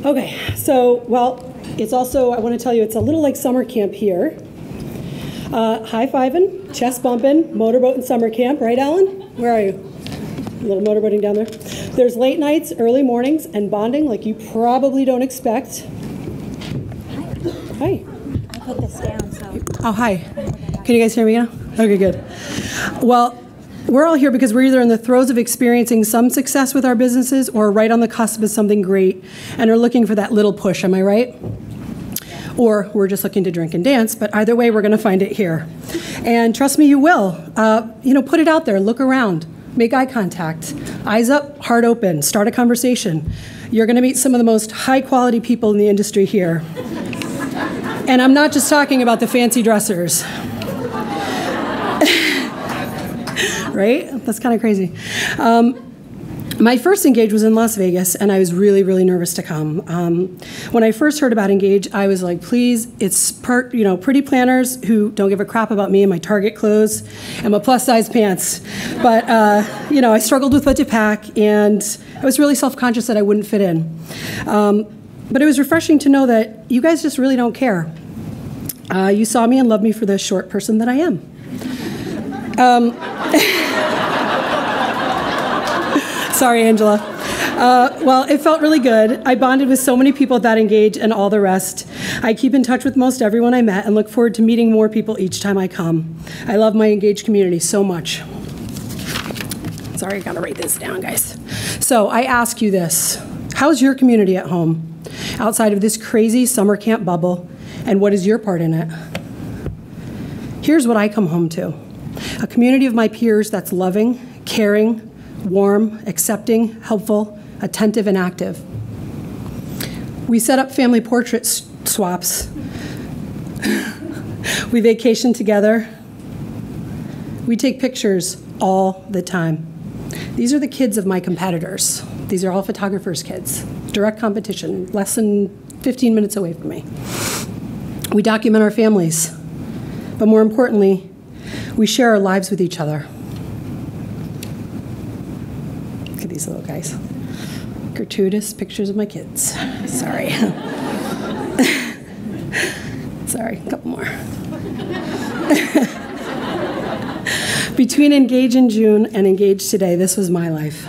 Okay, so, well, it's also, I want to tell you, it's a little like summer camp here. High-fiving, chest bumping, motorboat and summer camp, right, Alan? Where are you? A little motorboating down there. There's late nights, early mornings, and bonding like you probably don't expect. Hi. I put this down, so. Oh, hi. Can you guys hear me now? Okay, good. Well, we're all here because we're either in the throes of experiencing some success with our businesses or right on the cusp of something great and are looking for that little push, am I right? Or we're just looking to drink and dance, but either way, we're going to find it here. And trust me, you will. Put it out there, look around, make eye contact, eyes up, heart open, start a conversation. You're going to meet some of the most high-quality people in the industry here. And I'm not just talking about the fancy dressers. Right? That's kind of crazy. My first Engage was in Las Vegas, and I was really, really nervous to come. When I first heard about Engage, I was like, please, it's pretty planners who don't give a crap about me and my Target clothes and my plus-size pants. But, I struggled with what to pack, and I was really self-conscious that I wouldn't fit in. But it was refreshing to know that you guys just really don't care. You saw me and loved me for the short person that I am. Sorry, Angela. Well, it felt really good. I bonded with so many people at that Engage and all the rest. I keep in touch with most everyone I met and look forward to meeting more people each time I come. I love my Engage community so much. Sorry, I gotta write this down, guys. So I ask you this. How's your community at home, outside of this crazy summer camp bubble, and what is your part in it? Here's what I come home to. A community of my peers that's loving, caring, warm, accepting, helpful, attentive, and active. We set up family portrait swaps. We vacation together. We take pictures all the time. These are the kids of my competitors. These are all photographers' kids. Direct competition, less than 15 minutes away from me. We document our families, but more importantly, we share our lives with each other. Look at these little guys. Gratuitous pictures of my kids. Sorry. Sorry, a couple more. Between Engage in June and Engage today, this was my life.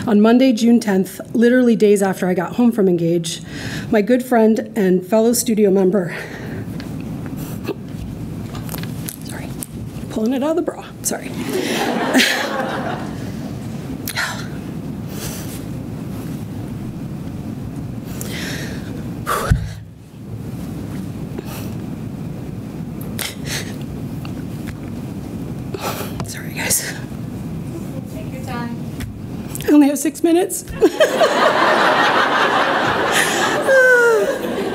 On Monday, June 10th, literally days after I got home from Engage, my good friend and fellow studio member, sorry, pulling it out of the bra, sorry. Sorry, guys. Take your time. I only have 6 minutes.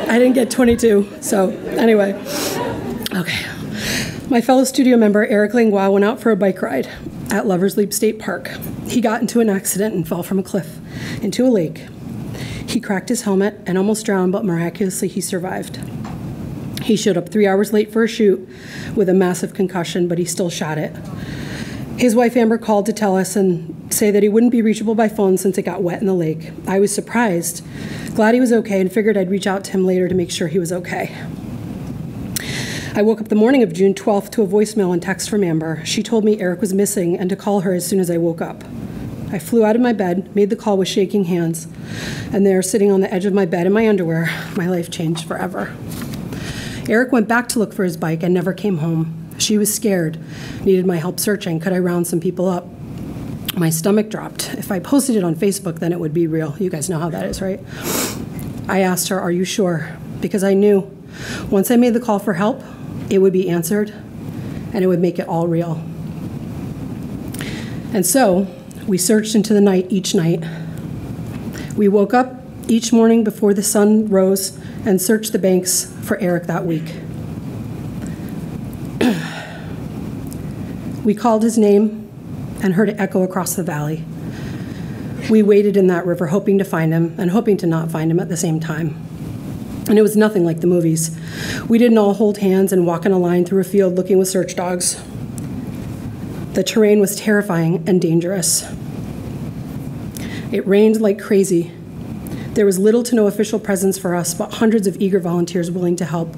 I didn't get 22, so anyway. Okay. My fellow studio member, Eric Langlois, went out for a bike ride at Lover's Leap State Park. He got into an accident and fell from a cliff into a lake. He cracked his helmet and almost drowned, but miraculously he survived. He showed up 3 hours late for a shoot with a massive concussion, but he still shot it. His wife Amber called to tell us and say that he wouldn't be reachable by phone since it got wet in the lake. I was surprised, glad he was okay, and figured I'd reach out to him later to make sure he was okay. I woke up the morning of June 12th to a voicemail and text from Amber. She told me Eric was missing and to call her as soon as I woke up. I flew out of my bed, made the call with shaking hands, and there, sitting on the edge of my bed in my underwear, my life changed forever. Eric went back to look for his bike and never came home. She was scared, needed my help searching. Could I round some people up? My stomach dropped. If I posted it on Facebook, then it would be real. You guys know how that is, right? I asked her, are you sure? Because I knew once I made the call for help, it would be answered, and it would make it all real. And so, we searched into the night each night. We woke up each morning before the sun rose and searched the banks for Eric that week. We called his name and heard it echo across the valley. We waded in that river hoping to find him and hoping to not find him at the same time. And it was nothing like the movies. We didn't all hold hands and walk in a line through a field looking with search dogs. The terrain was terrifying and dangerous. It rained like crazy, There was little to no official presence for us, but hundreds of eager volunteers willing to help,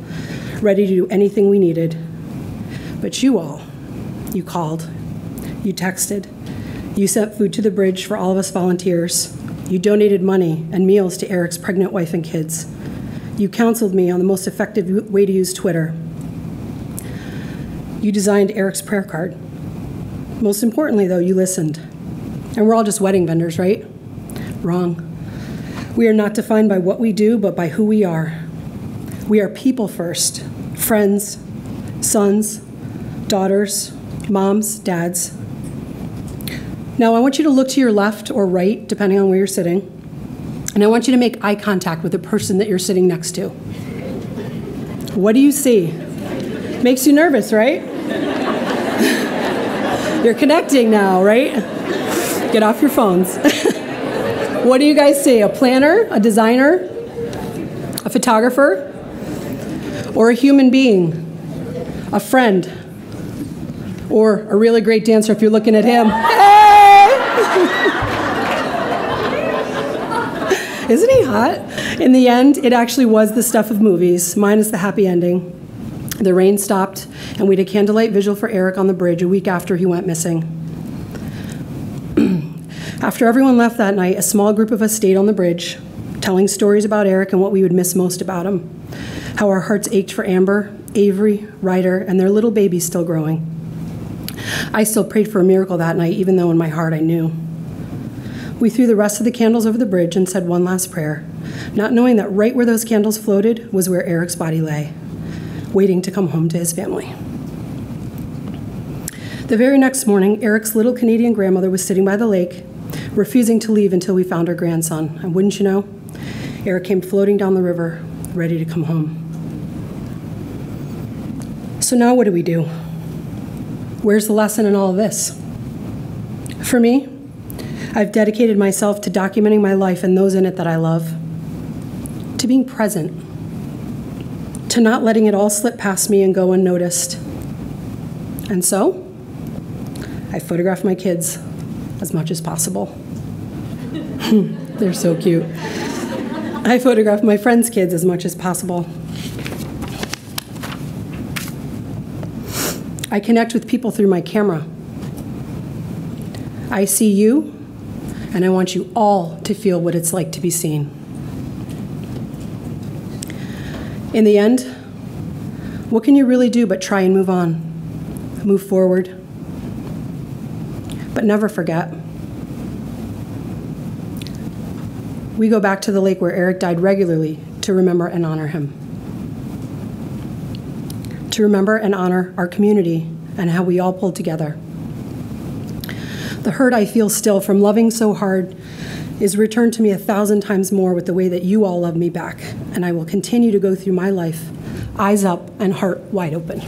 ready to do anything we needed. But you all, you called, you texted, you sent food to the bridge for all of us volunteers. You donated money and meals to Eric's pregnant wife and kids. You counseled me on the most effective way to use Twitter. You designed Eric's prayer card. Most importantly, though, you listened. And we're all just wedding vendors, right? Wrong. We are not defined by what we do, but by who we are. We are people first, friends, sons, daughters, moms, dads. Now, I want you to look to your left or right, depending on where you're sitting, and I want you to make eye contact with the person that you're sitting next to. What do you see? Makes you nervous, right? You're connecting now, right? Get off your phones. What do you guys see? A planner, a designer, a photographer, or a human being, a friend, or a really great dancer if you're looking at him? Isn't he hot? In the end, it actually was the stuff of movies, minus the happy ending. The rain stopped, and we had a candlelight vigil for Eric on the bridge a week after he went missing. After everyone left that night, a small group of us stayed on the bridge, telling stories about Eric and what we would miss most about him, how our hearts ached for Amber, Avery, Ryder, and their little baby still growing. I still prayed for a miracle that night, even though in my heart I knew. We threw the rest of the candles over the bridge and said one last prayer, not knowing that right where those candles floated was where Eric's body lay, waiting to come home to his family. The very next morning, Eric's little Canadian grandmother was sitting by the lake, refusing to leave until we found her grandson. And wouldn't you know, Eric came floating down the river, ready to come home. So now what do we do? Where's the lesson in all of this? For me, I've dedicated myself to documenting my life and those in it that I love, to being present, to not letting it all slip past me and go unnoticed. And so, I photograph my kids as much as possible. They're so cute. I photograph my friends' kids as much as possible. I connect with people through my camera. I see you, and I want you all to feel what it's like to be seen. In the end, what can you really do but try and move on, move forward, but never forget? We go back to the lake where Eric died regularly to remember and honor him. To remember and honor our community and how we all pulled together. The hurt I feel still from loving so hard is returned to me 1,000 times more with the way that you all love me back, and I will continue to go through my life, eyes up and heart wide open.